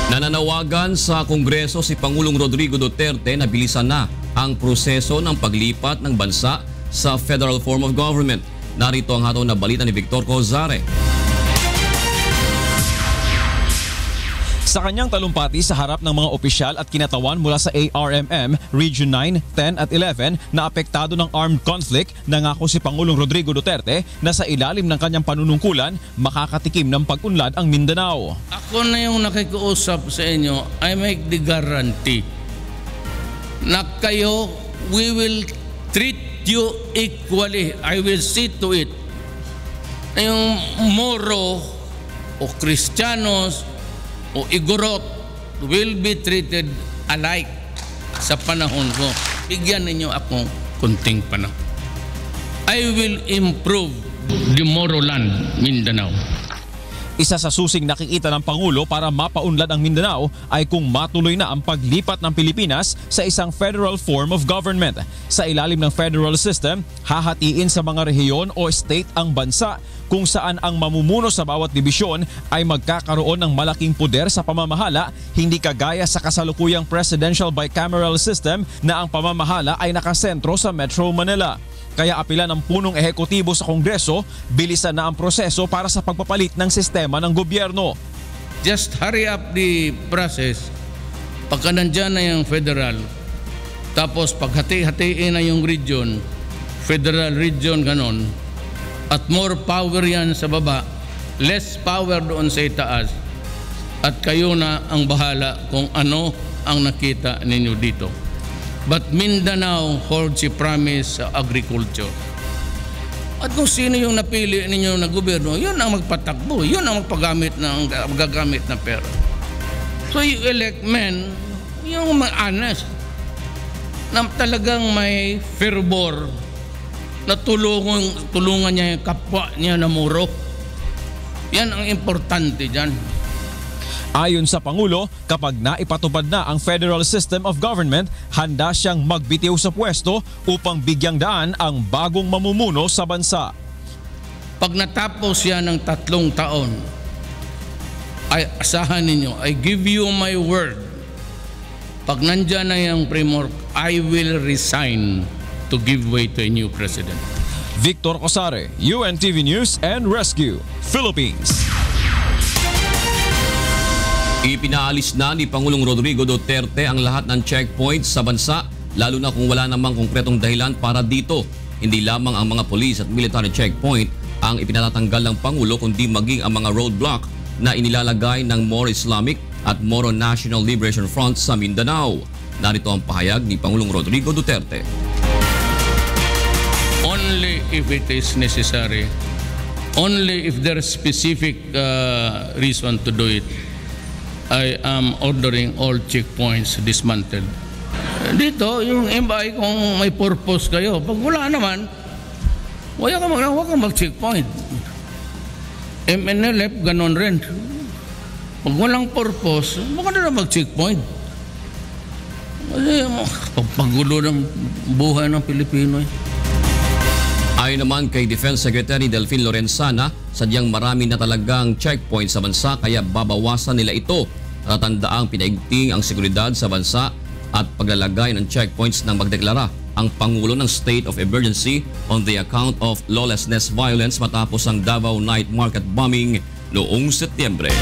Nananawagan sa Kongreso si Pangulong Rodrigo Duterte na bilisan na ang proseso ng paglipat ng bansa sa federal form of government. Narito ang hatol na balita ni Victor Cozare. Sa kanyang talumpati sa harap ng mga opisyal at kinatawan mula sa ARMM, Region 9, 10 at 11 na apektado ng armed conflict, nangako si Pangulong Rodrigo Duterte na sa ilalim ng kanyang panunungkulan, makakatikim ng pag-unlad ang Mindanao. Ako na yung nakikiusap sa inyo, I make the guarantee na kayo, we will treat you equally. I will see to it na yung Moro o Kristiyanos o Igorot will be treated alike sa panahon ko. Bigyan ninyo akong kunting panahon. I will improve the Moro land, Mindanao. Isa sa susing nakikita ng Pangulo para mapaunlad ang Mindanao ay kung matuloy na ang paglipat ng Pilipinas sa isang federal form of government. Sa ilalim ng federal system, hahatiin sa mga rehiyon o state ang bansa kung saan ang mamumuno sa bawat dibisyon ay magkakaroon ng malaking poder sa pamamahala, hindi kagaya sa kasalukuyang presidential bicameral system na ang pamamahala ay nakasentro sa Metro Manila. Kaya apila ng punong ehekutibo sa Kongreso, bilisan na ang proseso para sa pagpapalit ng sistema ng gobyerno. Just hurry up the process. Pagka nandyan na yung federal, tapos paghati-hatiin na yung region, federal region ganon, at more power yan sa baba, less power doon sa itaas, at kayo na ang bahala kung ano ang nakita ninyo dito. But Mindanao holds a promise sa agriculture. At kung sino yung napili ninyo na gobyerno, yun ang magpatakbo, yun ang magagamit ng pera. So you elect men, yung honest, na talagang may fervor, na tulungan niya yung kapwa niya na Moro. Yan ang importante dyan. Ayon sa Pangulo, kapag naipatupad na ang federal system of government, handa siyang magbitiw sa pwesto upang bigyang daan ang bagong mamumuno sa bansa. Pag natapos yan ng 3 taon, ay asahan ninyo, I give you my word, pag nandyan na yung framework, I will resign to give way to a new president. Victor Cozare, UNTV News and Rescue, Philippines. Ipinaalis na ni Pangulong Rodrigo Duterte ang lahat ng checkpoints sa bansa, lalo na kung wala namang konkretong dahilan para dito. Hindi lamang ang mga police at military checkpoint ang ipinatatanggal ng Pangulo, kundi maging ang mga roadblock na inilalagay ng Moro Islamic at Moro National Liberation Front sa Mindanao. Narito ang pahayag ni Pangulong Rodrigo Duterte. Only if it is necessary, only if there is specific reason to do it, I am ordering all checkpoints dismantled. Dito, yung MI, kung may purpose kayo, pag wala naman, wala kang mag-checkpoint. MNLF, ganon rin. Pag walang purpose, baka na mag-checkpoint. Kasi pagpagulo ng buhay ng Pilipino. Ayon naman kay Defense Secretary Delfin Lorenzana, sadyang marami na talagang checkpoint sa bansa kaya babawasan nila ito. Natandaang pinaigting ang seguridad sa bansa at paglalagay ng checkpoints nang magdeklara ang Pangulo ng State of Emergency on the account of lawlessness violence matapos ang Davao Night Market bombing noong Setyembre.